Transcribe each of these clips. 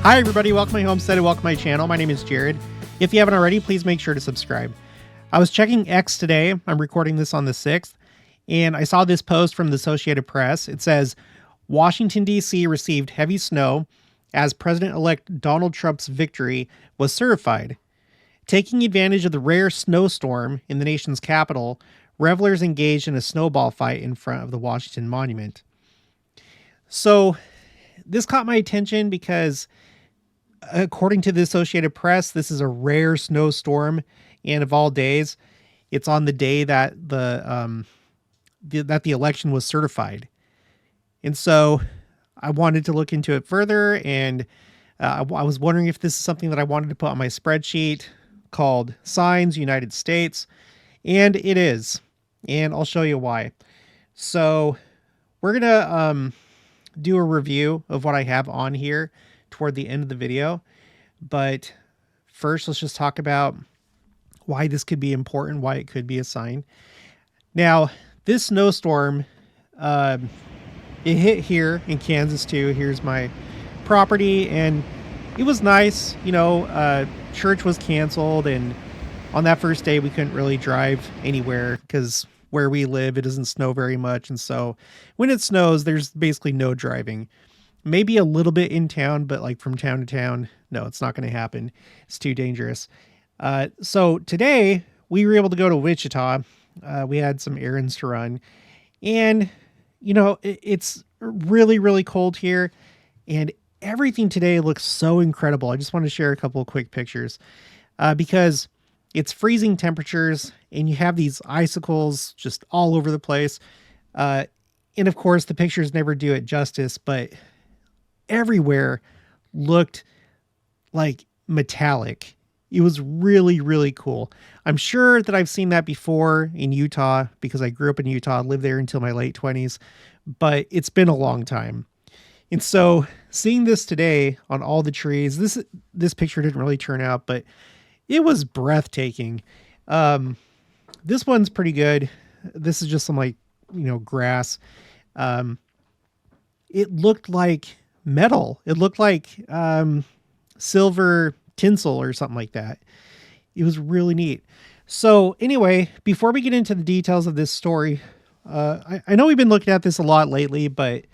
Hi everybody, welcome to my homestead and welcome to my channel. My name is Jared. If you haven't already, please make sure to subscribe. I was checking X today. I'm recording this on the 6th, and I saw this post from the Associated Press. It says, Washington, D.C. received heavy snow as President-elect Donald Trump's victory was certified. Taking advantage of the rare snowstorm in the nation's capital, revelers engaged in a snowball fight in front of the Washington Monument. So this caught my attention because according to the Associated Press, this is a rare snowstorm, and of all days, it's on the day that the election was certified. And so I wanted to look into it further, and I was wondering if this is something that I wanted to put on my spreadsheet called Signs United States, and it is, and I'll show you why. So we're gonna do a review of what I have on here toward the end of the video, but first let's just talk about why this could be important, why it could be a sign. Now, this snowstorm, it hit here in Kansas too. Here's my property, and it was nice. You know, church was canceled, and on that first day we couldn't really drive anywhere because where we live, it doesn't snow very much, and so when it snows, there's basically no driving. Maybe a little bit in town, but like from town to town, no, it's not going to happen. It's too dangerous. So today we were able to go to Wichita. We had some errands to run, and you know, it's really, really cold here, and everything today looks so incredible. I just want to share a couple of quick pictures because it's freezing temperatures and you have these icicles just all over the place. And of course the pictures never do it justice, but everywhere looked like metallic. It was really, really cool. I'm sure that I've seen that before in Utah because I grew up in Utah, lived there until my late 20s, but it's been a long time. And so seeing this today on all the trees, this picture didn't really turn out, but it was breathtaking. This one's pretty good. This is just some like, you know, grass. It looked like metal. It looked like silver tinsel or something like that. It was really neat. So anyway, before we get into the details of this story, I know we've been looking at this a lot lately, but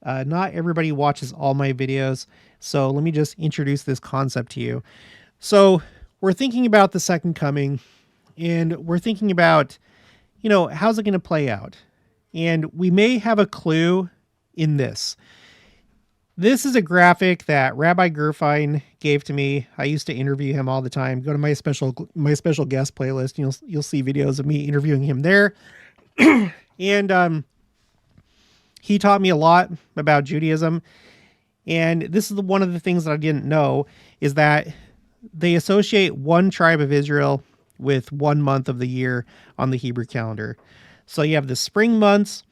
not everybody watches all my videos. So let me just introduce this concept to you. So we're thinking about the second coming, and we're thinking about, you know, how's it going to play out? And we may have a clue in this. This is a graphic that Rabbi Gerfine gave to me. I used to interview him all the time. Go to my special guest playlist. You'll see videos of me interviewing him there. And he taught me a lot about Judaism. And this is one of the things that I didn't know is that they associate one tribe of Israel with 1 month of the year on the Hebrew calendar. So you have the spring months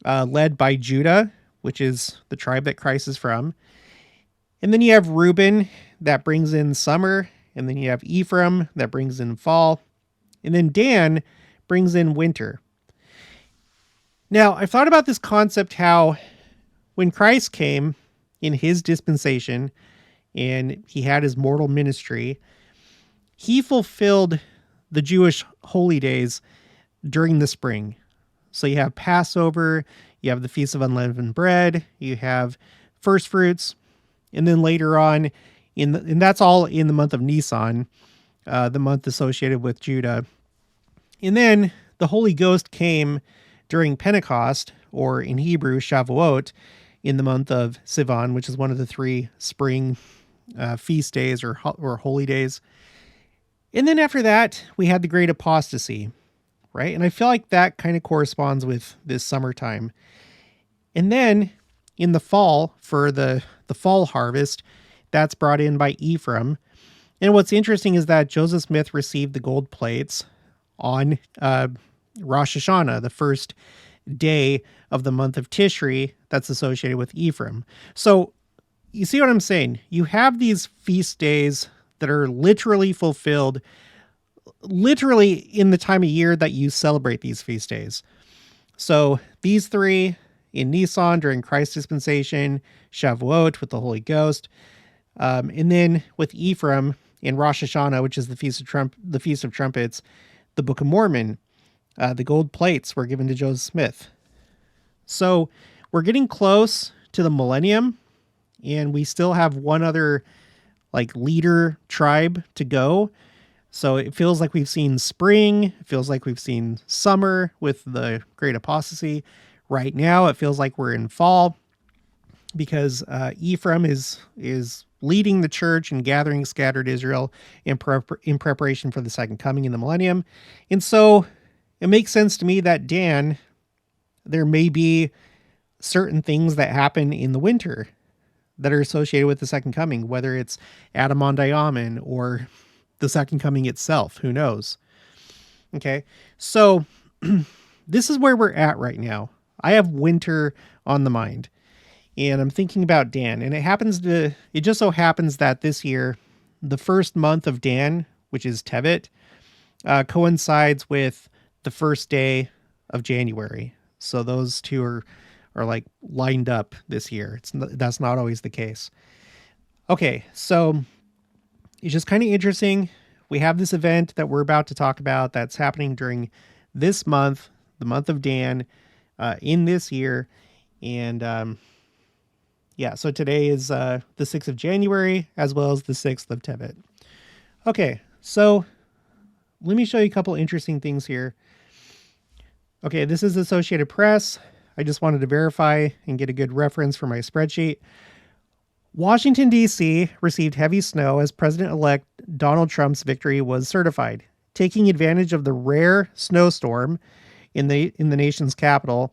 led by Judah, which is the tribe that Christ is from. And then you have Reuben that brings in summer. And then you have Ephraim that brings in fall. And then Dan brings in winter. Now, I've thought about this concept, how when Christ came in his dispensation and he had his mortal ministry, he fulfilled the Jewish holy days during the spring. So you have Passover, you have the Feast of Unleavened Bread, you have first fruits, and then later on, and that's all in the month of Nisan, the month associated with Judah. And then the Holy Ghost came during Pentecost, or in Hebrew, Shavuot, in the month of Sivan, which is one of the 3 spring feast days or holy days. And then after that, we had the Great Apostasy, right? And I feel like that kind of corresponds with this summertime. And then in the fall, for the fall harvest, that's brought in by Ephraim. And what's interesting is that Joseph Smith received the gold plates on Rosh Hashanah, the first day of the month of Tishri that's associated with Ephraim. So you see what I'm saying? You have these feast days that are literally fulfilled literally in the time of year that you celebrate these feast days. So these 3 in Nisan during Christ's dispensation, Shavuot with the Holy Ghost, And then with Ephraim in Rosh Hashanah, which is the Feast of Trumpets, the Book of Mormon, the gold plates were given to Joseph Smith. So we're getting close to the millennium, and we still have one other like leader tribe to go. So it feels like we've seen spring. It feels like we've seen summer with the Great Apostasy. Right now, it feels like we're in fall because Ephraim is leading the church and gathering scattered Israel in preparation for the second coming in the millennium. And so it makes sense to me that Dan, there may be certain things that happen in the winter that are associated with the second coming, whether it's Adam-on-Diamond or the second coming itself. Who knows? Okay, so this is where we're at right now. I have winter on the mind, and I'm thinking about Dan, and it just so happens that this year, the first month of Dan, which is Tevet, coincides with the first day of January. So those two are like lined up this year. That's not always the case. Okay, so it's just kind of interesting. We have this event that we're about to talk about that's happening during this month, the month of Dan, in this year. And yeah, so today is the 6th of January, as well as the 6th of Tevet. Okay, so let me show you a couple interesting things here. Okay, this is Associated Press. I just wanted to verify and get a good reference for my spreadsheet. Washington, D.C. received heavy snow as President-elect Donald Trump's victory was certified. Taking advantage of the rare snowstorm in the nation's capital,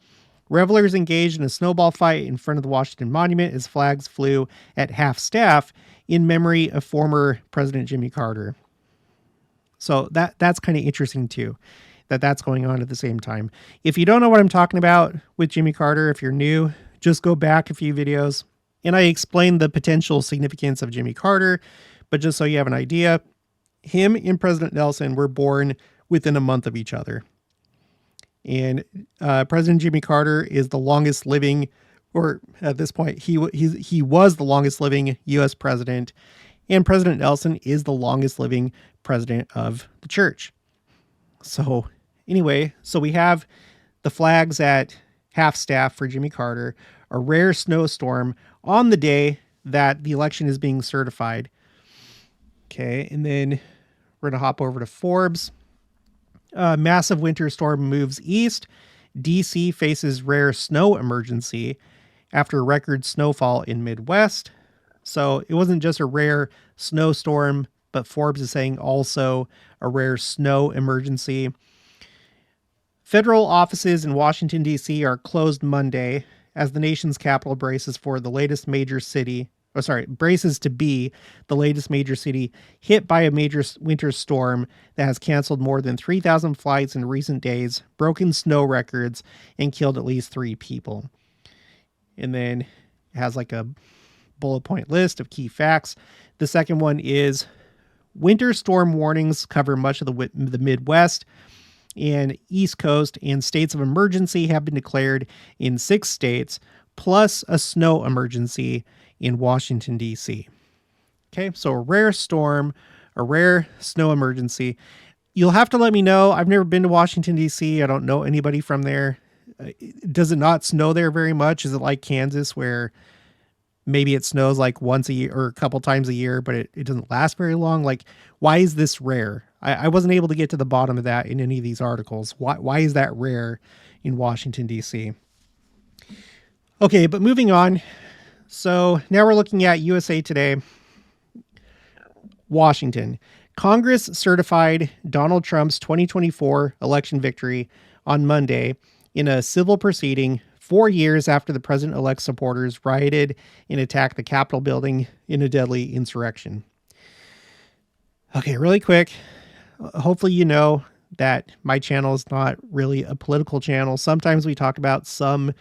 revelers engaged in a snowball fight in front of the Washington Monument as flags flew at half-staff in memory of former President Jimmy Carter. So that's kind of interesting too, that's going on at the same time. If you don't know what I'm talking about with Jimmy Carter, if you're new, just go back a few videos and I explained the potential significance of Jimmy Carter. But just so you have an idea, him and President Nelson were born within a month of each other. And President Jimmy Carter is the longest living, or at this point, he was the longest living U.S. president, and President Nelson is the longest living president of the church. So anyway, so we have the flags at half-staff for Jimmy Carter, a rare snowstorm on the day that the election is being certified. Okay, and then we're going to hop over to Forbes. Massive winter storm moves east. DC faces rare snow emergency after record snowfall in Midwest. So it wasn't just a rare snowstorm, but Forbes is saying also a rare snow emergency. Federal offices in Washington, D.C. are closed Monday as the nation's capital braces to be the latest major city hit by a major winter storm that has canceled more than 3,000 flights in recent days, broken snow records, and killed at least 3 people. And then it has like a bullet point list of key facts. The second one is winter storm warnings cover much of the Midwest and East Coast, and states of emergency have been declared in 6 states, plus a snow emergency in Washington, D.C. Okay, so a rare storm, a rare snow emergency. You'll have to let me know. I've never been to Washington, D.C. I don't know anybody from there. Does it not snow there very much? Is it like Kansas where maybe it snows like once a year or a couple times a year, but it doesn't last very long? Like, why is this rare? I wasn't able to get to the bottom of that in any of these articles. Why is that rare in Washington, D.C.? Okay, but moving on. So now we're looking at USA Today. Washington. Congress certified Donald Trump's 2024 election victory on Monday in a civil proceeding 4 years after the president-elect's supporters rioted and attacked the Capitol building in a deadly insurrection. Okay, really quick. Hopefully you know that my channel is not really a political channel. Sometimes we talk about some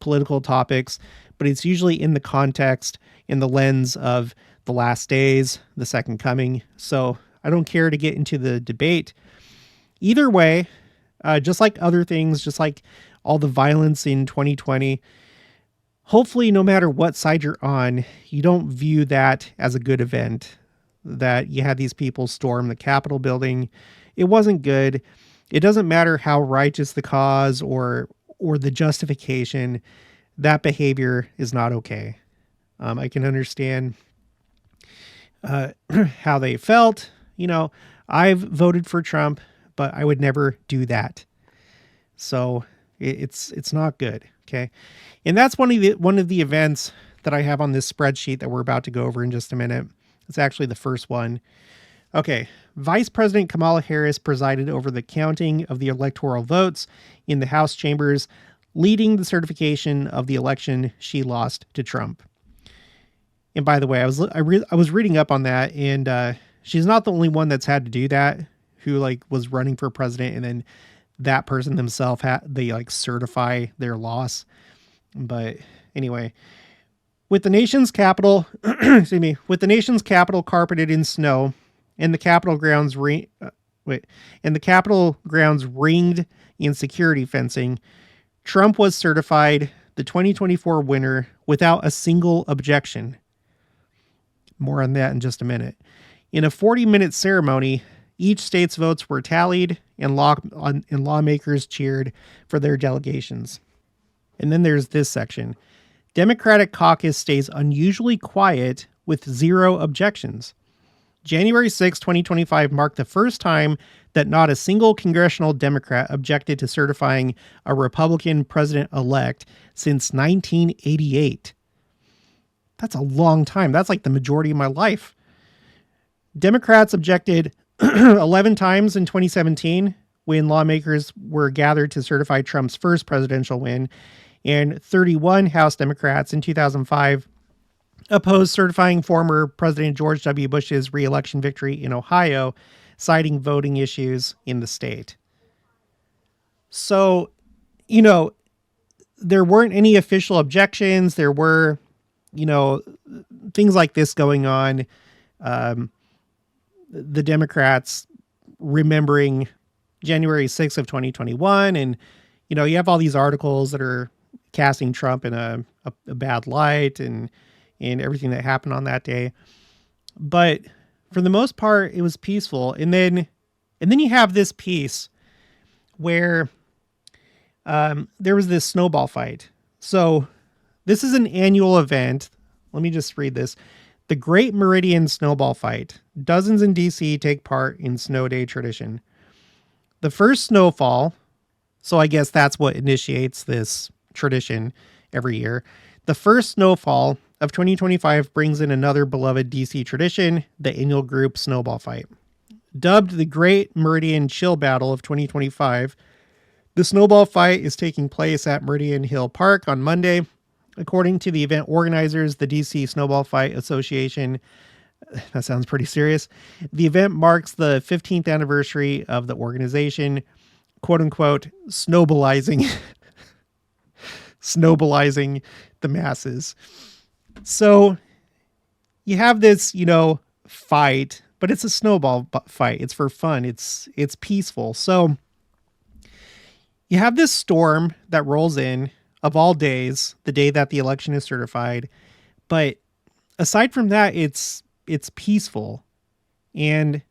political topics, but it's usually in the context, in the lens of the last days, the second coming. So I don't care to get into the debate. Either way, just like other things, just like all the violence in 2020, hopefully, no matter what side you're on, you don't view that as a good event, that you had these people storm the Capitol building. It wasn't good. It doesn't matter how righteous the cause or the justification. That behavior is not okay. I can understand how they felt. You know, I've voted for Trump, but I would never do that. So it's not good. Okay. And that's one of the events that I have on this spreadsheet that we're about to go over in just a minute. It's actually the first one. Okay. Vice President Kamala Harris presided over the counting of the electoral votes in the House chambers, leading the certification of the election she lost to Trump. And by the way, I was reading up on that, and she's not the only one that's had to do that, who like was running for president, and then that person themselves they like certify their loss. But anyway, with the nation's capital, with the nation's capital carpeted in snow, and the Capitol grounds ringed in security fencing, Trump was certified the 2024 winner without a single objection. More on that in just a minute. In a 40-minute ceremony, each state's votes were tallied and lawmakers cheered for their delegations. And then there's this section. Democratic caucus stays unusually quiet with 0 objections. January 6, 2025 marked the first time that not a single congressional Democrat objected to certifying a Republican president-elect since 1988. That's a long time. That's like the majority of my life. Democrats objected 11 times in 2017 when lawmakers were gathered to certify Trump's first presidential win, and 31 House Democrats in 2005 opposed certifying former President George W. Bush's re-election victory in Ohio, citing voting issues in the state. So, you know, there weren't any official objections. There were, you know, things like this going on. The Democrats remembering January 6th of 2021. And, you know, you have all these articles that are casting Trump in a bad light and everything that happened on that day. But for the most part, it was peaceful. And then you have this piece where there was this snowball fight. So this is an annual event. Let me just read this. The Great Meridian Snowball Fight. Dozens in DC take part in snow day tradition. The first snowfall, so I guess that's what initiates this tradition every year. The first snowfall of 2025 brings in another beloved DC tradition, the annual group snowball fight. Dubbed the Great Meridian Chill Battle of 2025, the snowball fight is taking place at Meridian Hill Park on Monday. According to the event organizers, the DC Snowball Fight Association, that sounds pretty serious. The event marks the 15th anniversary of the organization, quote unquote, snowballizing the masses. So you have this, you know, fight, but it's a snowball fight. It's for fun. It's peaceful. So you have this storm that rolls in of all days, the day that the election is certified. But aside from that, it's peaceful. And,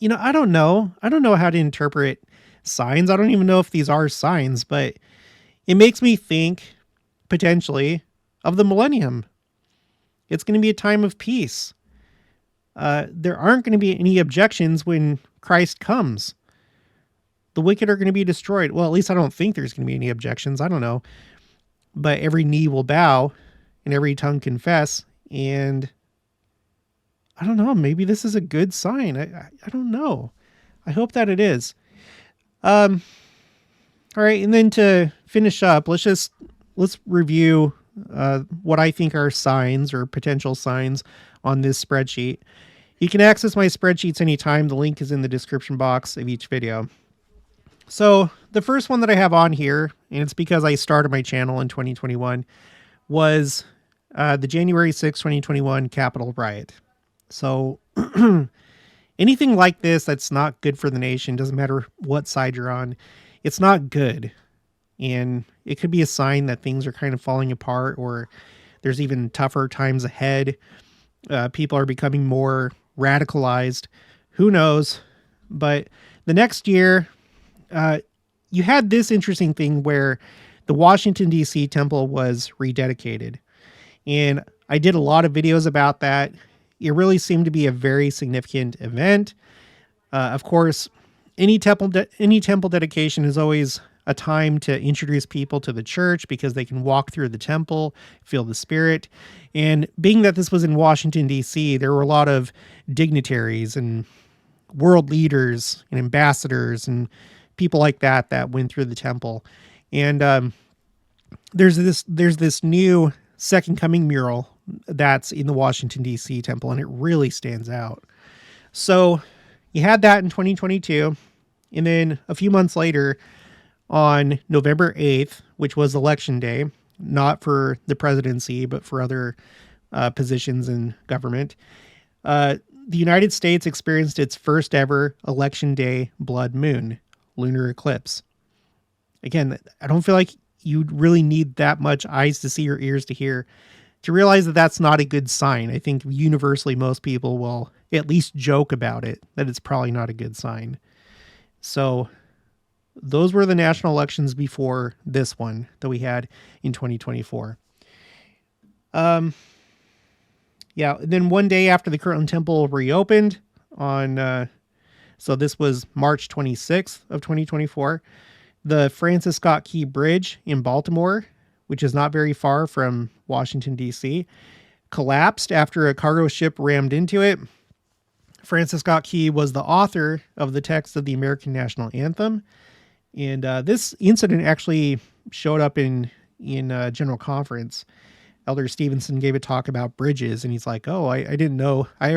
you know, I don't know how to interpret signs. I don't even know if these are signs, but it makes me think potentially of the millennium. It's going to be a time of peace. There aren't going to be any objections when Christ comes. The wicked are going to be destroyed. Well, at least I don't think there's going to be any objections. I don't know. But every knee will bow and every tongue confess. And I don't know. Maybe this is a good sign. I don't know. I hope that it is. All right. And then to finish up, let's review what I think are signs or potential signs on this spreadsheet. You can access my spreadsheets anytime. The link is in the description box of each video. So the first one that I have on here, and it's because I started my channel in 2021, was the January 6, 2021 Capitol riot. So anything like this that's not good for the nation, doesn't matter what side you're on, it's not good. And it could be a sign that things are kind of falling apart, or there's even tougher times ahead. People are becoming more radicalized. Who knows? But the next year, you had this interesting thing where the Washington, D.C. temple was rededicated. And I did a lot of videos about that. It really seemed to be a very significant event. Of course, any temple dedication is always a time to introduce people to the church because they can walk through the temple, feel the spirit. And being that this was in Washington, D.C., there were a lot of dignitaries and world leaders and ambassadors and people like that that went through the temple. And there's this new Second Coming mural that's in the Washington, D.C. temple, and it really stands out. So you had that in 2022. And then a few months later, on November 8th, which was election day, not for the presidency, but for other positions in government, the United States experienced its first ever election day blood moon, lunar eclipse. Again, I don't feel like you really need that much eyes to see or ears to hear to realize that that's not a good sign. I think universally most people will at least joke about it, that it's probably not a good sign. So those were the national elections before this one that we had in 2024. Yeah. Then one day after the Kirtland Temple reopened on, so this was March 26th of 2024, the Francis Scott Key Bridge in Baltimore, which is not very far from Washington, D.C., collapsed after a cargo ship rammed into it. Francis Scott Key was the author of the text of the American National Anthem. And this incident actually showed up in General Conference. Elder Stevenson gave a talk about bridges, and he's like, "Oh, I didn't know. I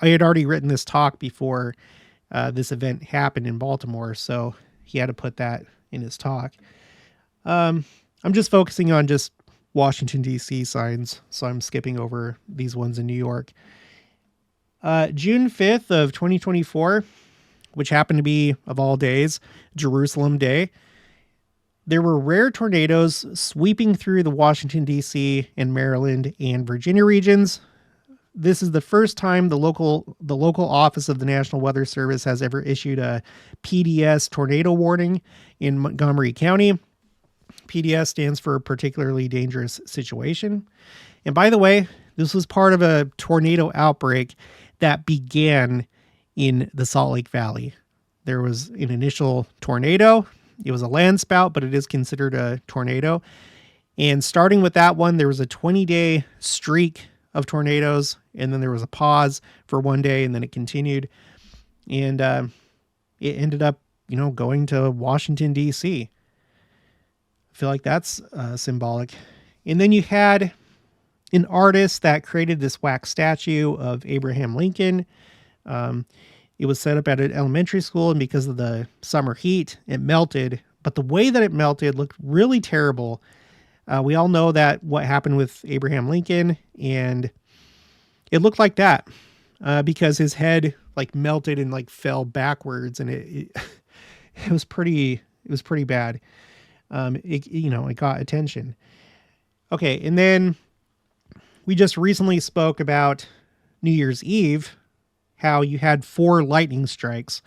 had already written this talk before this event happened in Baltimore, so he had to put that in his talk." I'm just focusing on just Washington, D.C. signs, so I'm skipping over these ones in New York. June 5th of 2024, which happened to be, of all days, Jerusalem Day, there were rare tornadoes sweeping through the Washington, D.C. and Maryland and Virginia regions. This is the first time the local office of the National Weather Service has ever issued a PDS tornado warning in Montgomery County. PDS stands for particularly dangerous situation. And by the way, this was part of a tornado outbreak that began in the Salt Lake Valley. There was an initial tornado. It was a land spout, but it is considered a tornado. And starting with that one, there was a 20-day streak of tornadoes, and then there was a pause for one day, and then it continued. And it ended up, going to Washington, D.C. I feel like that's symbolic. And then you had an artist that created this wax statue of Abraham Lincoln. It was set up at an elementary school, and because of the summer heat, it melted. But the way that it melted looked really terrible. We all know that what happened with Abraham Lincoln, and it looked like that because his head melted and fell backwards, and it was pretty bad. It got attention. Okay, and then we just recently spoke about New Year's Eve, how you had 4 lightning strikes.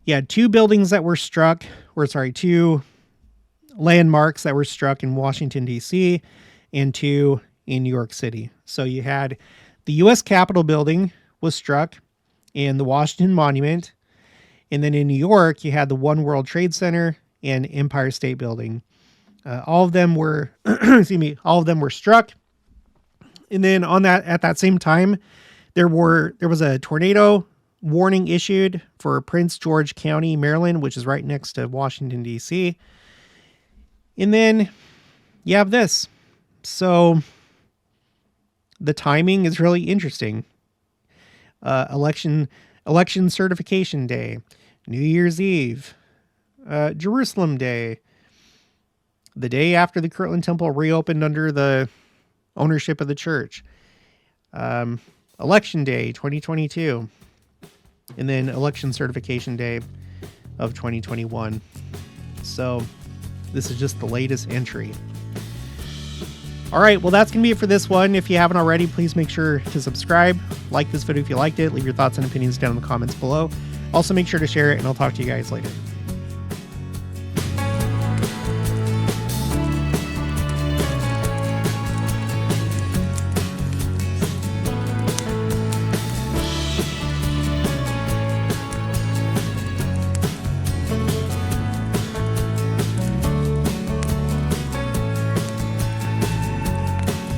You had 2 buildings that were struck, 2 landmarks that were struck in Washington, D.C., and 2 in New York City. So you had the U.S. Capitol building was struck, and the Washington Monument. And then in New York, you had the One World Trade Center and Empire State Building. All of them were, all of them were struck. And then at that same time, there was a tornado warning issued for Prince George County, Maryland, which is right next to Washington, D.C. And then you have this. So the timing is really interesting. Election certification day, New Year's Eve, Jerusalem Day, the day after the Kirtland Temple reopened under the ownership of the church, Election Day 2022, and then Election Certification Day of 2021. So This is just the latest entry. All right, well, that's going to be it for this one. If you haven't already, please make sure to subscribe. Like this video if you liked it. Leave your thoughts and opinions down in the comments below. Also, make sure to share it, and I'll talk to you guys later.